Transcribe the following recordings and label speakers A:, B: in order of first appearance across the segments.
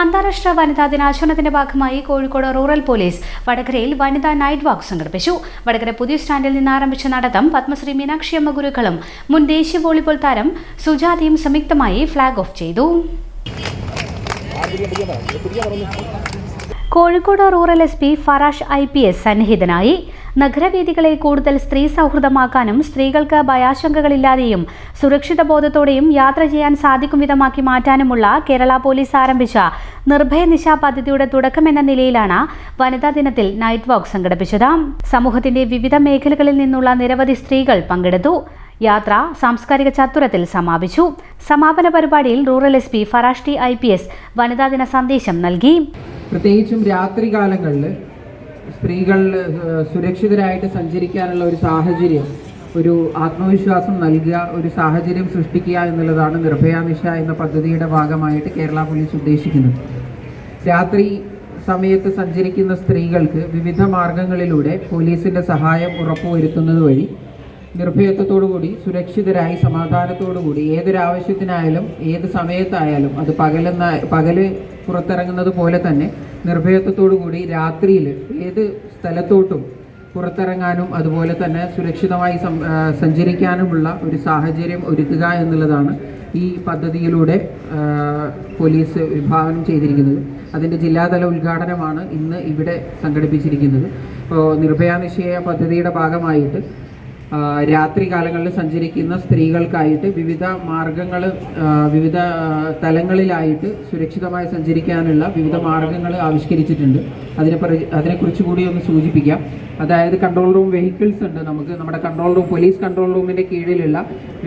A: അന്താരാഷ്ട്ര വനിതാ ദിനാചരണത്തിന്റെ ഭാഗമായി കോഴിക്കോട് റൂറൽ പോലീസ് വടകരയിൽ വനിതാ നൈറ്റ് വാക്ക് സംഘടിപ്പിച്ചു. വടകര പുതിയ സ്റ്റാൻഡിൽ നിന്ന് ആരംഭിച്ച നടത്തം പത്മശ്രീ മീനാക്ഷിയമ്മ ഗുരുക്കളും മുൻ ദേശീയ വോളിബോൾ താരം സുജാതയും സംയുക്തമായി ഫ്ളാഗ് ഓഫ് ചെയ്തു. Kozhikode rural SP Farash IPS സന്നിഹിതനായി. നഗരവേദികളെ കൂടുതൽ സ്ത്രീ സൗഹൃദമാക്കാനും സ്ത്രീകൾക്ക് ഭയാശങ്കകളില്ലാതെയും സുരക്ഷിത ബോധത്തോടെയും യാത്ര ചെയ്യാൻ സാധിക്കും വിധമാക്കി മാറ്റാനുമുള്ള കേരള പോലീസ് ആരംഭിച്ച നിർഭയ നിശ പദ്ധതിയുടെ തുടക്കമെന്ന നിലയിലാണ് വനിതാ ദിനത്തിൽ നൈറ്റ് വാക്ക് സംഘടിപ്പിച്ചത്. സമൂഹത്തിന്റെ വിവിധ മേഖലകളിൽ നിന്നുള്ള നിരവധി സ്ത്രീകൾ പങ്കെടുത്തു. യാത്ര സാംസ്കാരിക ചത്തുരത്തിൽ സമാപിച്ചു. സമാപന പരിപാടിയിൽ റൂറൽ SP ഫറാഷ് IPS വനിതാ ദിന സന്ദേശം നൽകി.
B: പ്രത്യേകിച്ചും രാത്രി കാലങ്ങളിൽ സ്ത്രീകൾ സുരക്ഷിതരായിട്ട് സഞ്ചരിക്കാനുള്ള ഒരു സാഹചര്യം, ഒരു ആത്മവിശ്വാസം നൽകുക, ഒരു സാഹചര്യം സൃഷ്ടിക്കുക എന്നുള്ളതാണ് നിർഭയ നിശ എന്ന പദ്ധതിയുടെ ഭാഗമായിട്ട് കേരള പോലീസ് ഉദ്ദേശിക്കുന്നത്. രാത്രി സമയത്ത് സഞ്ചരിക്കുന്ന സ്ത്രീകൾക്ക് വിവിധ മാർഗങ്ങളിലൂടെ പോലീസിൻ്റെ സഹായം ഉറപ്പുവരുത്തുന്നത് വഴി നിർഭയത്വത്തോടുകൂടി സുരക്ഷിതരായി സമാധാനത്തോടുകൂടി ഏതൊരാവശ്യത്തിനായാലും ഏത് സമയത്തായാലും അത് പകല് പുറത്തിറങ്ങുന്നത് പോലെ തന്നെ നിർഭയത്വത്തോടുകൂടി രാത്രിയിൽ ഏത് സ്ഥലത്തോട്ടും പുറത്തിറങ്ങാനും അതുപോലെ തന്നെ സുരക്ഷിതമായി സഞ്ചരിക്കാനുമുള്ള ഒരു സാഹചര്യം ഒരുക്കുക എന്നുള്ളതാണ് ഈ പദ്ധതിയിലൂടെ പോലീസ് വിഭാവനം ചെയ്തിരിക്കുന്നത്. അതിൻ്റെ ജില്ലാതല ഉദ്ഘാടനമാണ് ഇന്ന് ഇവിടെ സംഘടിപ്പിച്ചിരിക്കുന്നത്. നിർഭയ നിശയ പദ്ധതിയുടെ ഭാഗമായിട്ട് രാത്രി കാലങ്ങളിൽ സഞ്ചരിക്കുന്ന സ്ത്രീകൾക്കായിട്ട് വിവിധ മാർഗങ്ങൾ, വിവിധ തലങ്ങളിലായിട്ട് സുരക്ഷിതമായി സഞ്ചരിക്കാനുള്ള വിവിധ മാർഗങ്ങൾ ആവിഷ്കരിച്ചിട്ടുണ്ട്. അതിനെക്കുറിച്ച് കൂടി ഒന്ന് സൂചിപ്പിക്കാം. അതായത് കൺട്രോൾ റൂം വെഹിക്കിൾസ് ഉണ്ട്. നമ്മുടെ കൺട്രോൾ റൂം, പോലീസ് കൺട്രോൾ റൂമിൻ്റെ കീഴിലുള്ള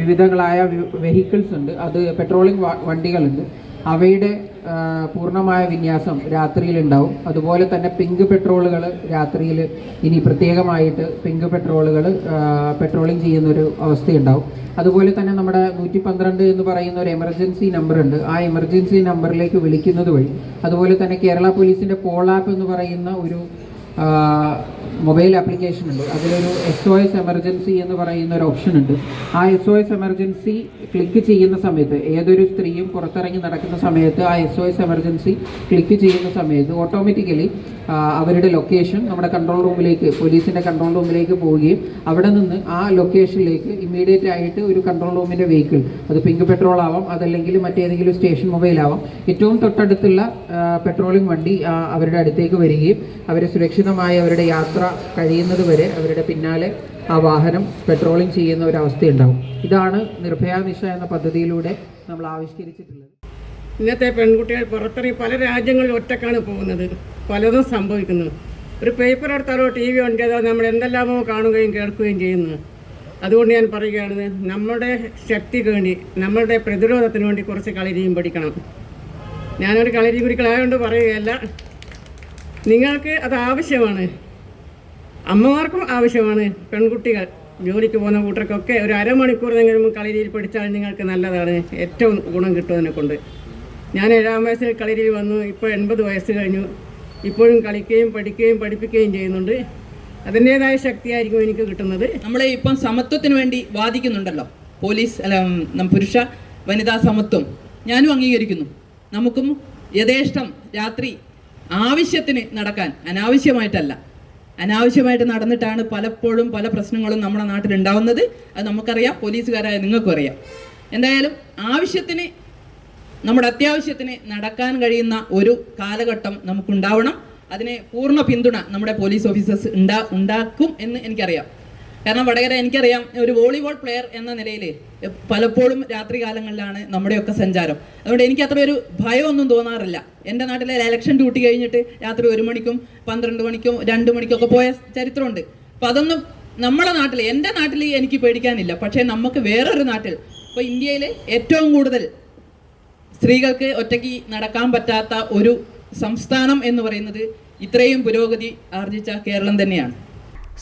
B: വിവിധങ്ങളായ വെഹിക്കിൾസ് ഉണ്ട്. അത് പെട്രോളിംഗ് വണ്ടികളുണ്ട്. അവയുടെ പൂർണ്ണമായ വിന്യാസം രാത്രിയിലുണ്ടാവും. അതുപോലെ തന്നെ പിങ്ക് പെട്രോളുകൾ രാത്രിയിൽ ഇനി പ്രത്യേകമായിട്ട് പിങ്ക് പെട്രോളുകൾ പെട്രോളിംഗ് ചെയ്യുന്നൊരു അവസ്ഥയുണ്ടാവും. അതുപോലെ തന്നെ നമ്മുടെ 112 എന്ന് പറയുന്ന ഒരു എമർജൻസി നമ്പറുണ്ട്. ആ എമർജൻസി നമ്പറിലേക്ക് വിളിക്കുന്നത് വഴി, അതുപോലെ തന്നെ കേരള പോലീസിൻ്റെ പോൾ ആപ്പ് എന്ന് പറയുന്ന ഒരു മൊബൈൽ ആപ്ലിക്കേഷൻ ഉണ്ട്. അതിലൊരു SOS എമർജൻസി എന്ന് പറയുന്ന ഒരു ഓപ്ഷൻ ഉണ്ട്. ആ SOS എമർജൻസി ക്ലിക്ക് ചെയ്യുന്ന സമയത്ത്, ഏതൊരു സ്ത്രീയും പുറത്തിറങ്ങി നടക്കുന്ന സമയത്ത് ആ SOS എമർജൻസി ക്ലിക്ക് ചെയ്യുന്ന സമയത്ത് ഓട്ടോമാറ്റിക്കലി അവരുടെ ലൊക്കേഷൻ നമ്മുടെ കൺട്രോൾ റൂമിലേക്ക്, പോലീസിൻ്റെ കൺട്രോൾ റൂമിലേക്ക് പോവുകയും അവിടെ നിന്ന് ആ ലൊക്കേഷനിലേക്ക് ഇമ്മീഡിയറ്റ് ആയിട്ട് ഒരു കൺട്രോൾ റൂമിൻ്റെ വെഹിക്കിൾ, അത് പിങ്ക് പെട്രോൾ ആവാം, അതല്ലെങ്കിൽ മറ്റേതെങ്കിലും സ്റ്റേഷൻ മൊബൈൽ ആവാം, ഏറ്റവും തൊട്ടടുത്തുള്ള പെട്രോളിംഗ് വണ്ടി അവരുടെ അടുത്തേക്ക് വരികയും അവരെ സുരക്ഷിതമായി അവരുടെ യാത്ര കഴിയുന്നത് വരെ അവരുടെ പിന്നാലെ ആ വാഹനം പെട്രോളിംഗ് ചെയ്യുന്ന ഒരു അവസ്ഥയുണ്ടാവും. ഇതാണ് നിർഭയ നിശ എന്ന പദ്ധതിയിലൂടെ നമ്മൾ ആവിഷ്കരിച്ചിട്ടുള്ളത്.
C: ഇന്നത്തെ പെൺകുട്ടികൾ പുറത്തിറങ്ങി പല രാജ്യങ്ങളിൽ ഒറ്റക്കാണ് പോകുന്നത്. പലതും സംഭവിക്കുന്നത്. ഒരു പേപ്പർ എടുത്താലോ TV ഉണ്ടോ നമ്മൾ എന്തെല്ലാമോ കാണുകയും കേൾക്കുകയും ചെയ്യുന്നു. അതുകൊണ്ട് ഞാൻ പറയുകയാണ്, നമ്മുടെ ശക്തിക്ക് വേണ്ടി, നമ്മുടെ പ്രതിരോധത്തിന് വേണ്ടി കുറച്ച് കളരിയും പഠിക്കണം. ഞാനൊരു കളരി ഗുരുക്കളായതുകൊണ്ട് പറയുകയല്ല, നിങ്ങൾക്ക് അത് ആവശ്യമാണ്. അമ്മമാർക്കും ആവശ്യമാണ്. പെൺകുട്ടികൾ ജോലിക്ക് പോകുന്ന കൂട്ടർക്കൊക്കെ ഒരു അരമണിക്കൂറെങ്കിലും കളരിയിൽ പഠിച്ചാൽ നിങ്ങൾക്ക് നല്ലതാണ്. ഏറ്റവും ഗുണം കിട്ടുന്നതിനെ കൊണ്ട്. ഞാൻ 7ാം വയസ്സിൽ കളരിയിൽ വന്നു. ഇപ്പോൾ 80 വയസ്സ് കഴിഞ്ഞു. ഇപ്പോഴും കളിക്കുകയും പഠിക്കുകയും പഠിപ്പിക്കുകയും ചെയ്യുന്നുണ്ട്. അതിൻ്റേതായ ശക്തിയായിരിക്കും എനിക്ക് കിട്ടുന്നത്.
D: നമ്മളെ ഇപ്പം സമത്വത്തിന് വേണ്ടി വാദിക്കുന്നുണ്ടല്ലോ, പോലീസ് പുരുഷ വനിതാ സമത്വം. ഞാനും അംഗീകരിക്കുന്നു. നമുക്കും യഥേഷ്ടം രാത്രി ആവശ്യത്തിന് നടക്കാൻ, അനാവശ്യമായിട്ട് നടന്നിട്ടാണ് പലപ്പോഴും പല പ്രശ്നങ്ങളും നമ്മുടെ നാട്ടിൽ ഉണ്ടാവുന്നത്. അത് നമുക്കറിയാം, പോലീസുകാരായ നിങ്ങൾക്കും അറിയാം. എന്തായാലും ആവശ്യത്തിന്, നമ്മുടെ അത്യാവശ്യത്തിന് നടക്കാൻ കഴിയുന്ന ഒരു കാലഘട്ടം നമുക്കുണ്ടാവണം. അതിനെ പൂർണ്ണ പിന്തുണ നമ്മുടെ പോലീസ് ഓഫീസേഴ്സ് ഉണ്ടാക്കും എന്ന് എനിക്കറിയാം. കാരണം വടകര എനിക്കറിയാം, ഒരു വോളിബോൾ പ്ലെയർ എന്ന നിലയിൽ പലപ്പോഴും രാത്രി കാലങ്ങളിലാണ് നമ്മുടെയൊക്കെ സഞ്ചാരം. അതുകൊണ്ട് എനിക്ക് അത്ര ഒരു ഭയമൊന്നും തോന്നാറില്ല. എൻ്റെ നാട്ടിലെ ഇലക്ഷൻ ഡ്യൂട്ടി കഴിഞ്ഞിട്ട് രാത്രി 1 മണിക്കും 12 മണിക്കും 2 മണിക്കൊക്കെ പോയ ചരിത്രമുണ്ട്. അപ്പം അതൊന്നും നമ്മുടെ നാട്ടിൽ, എൻ്റെ നാട്ടിൽ എനിക്ക് പേടിക്കാനില്ല. പക്ഷേ നമുക്ക് വേറൊരു നാട്ടിൽ, ഇപ്പോൾ ഇന്ത്യയിൽ ഏറ്റവും കൂടുതൽ സ്ത്രീകൾക്ക് ഒറ്റയ്ക്ക് നടക്കാൻ പറ്റാത്ത ഒരു സംസ്ഥാനം എന്ന് പറയുന്നത് ഇത്രയും പുരോഗതി ആർജിച്ച കേരളം തന്നെയാണ്.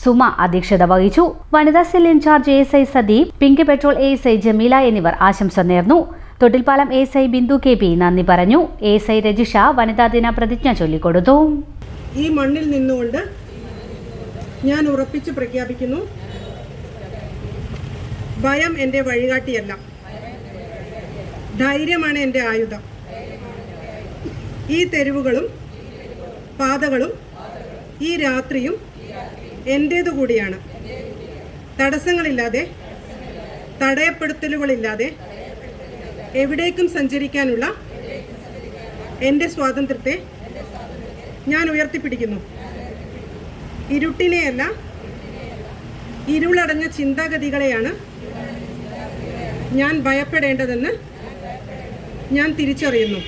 A: സുമ അധ്യക്ഷത വഹിച്ചു. വനിതാ cell incharge ASI Sadeep, pink patrol ASI Jameela എന്നിവർ ആശംസ നേർന്നു. തൊട്ടിൽപ്പാലം ASI ബിന്ദു KP നന്ദി പറഞ്ഞു. ASI രജിഷ വനിതാ ദിന പ്രതിജ്ഞ ചൊല്ലിക്കൊടുത്തു.
E: ഈ മണ്ണിൽ നിന്നുകൊണ്ട് ഞാൻ ഉറപ്പിച്ച് പ്രഖ്യാപിക്കുന്നു, ഭയം എൻ്റെ വഴികാട്ടിയല്ല, ധൈര്യമാണ് എൻ്റെ ആയുധം. ഈ തെരുവുകളും പാതകളും ഈ രാത്രിയും എൻ്റേതു കൂടിയാണ്. തടസ്സങ്ങളില്ലാതെ, തടയപ്പെടുത്തലുകളില്ലാതെ എവിടേക്കും സഞ്ചരിക്കാനുള്ള എൻ്റെ സ്വാതന്ത്ര്യത്തെ ഞാൻ ഉയർത്തിപ്പിടിക്കുന്നു. ഇരുട്ടിനെയല്ല, ഇരുളടഞ്ഞ ചിന്താഗതികളെയാണ് ഞാൻ ഭയപ്പെടേണ്ടതെന്ന് ഞാൻ തിരിച്ചറിയുന്നു.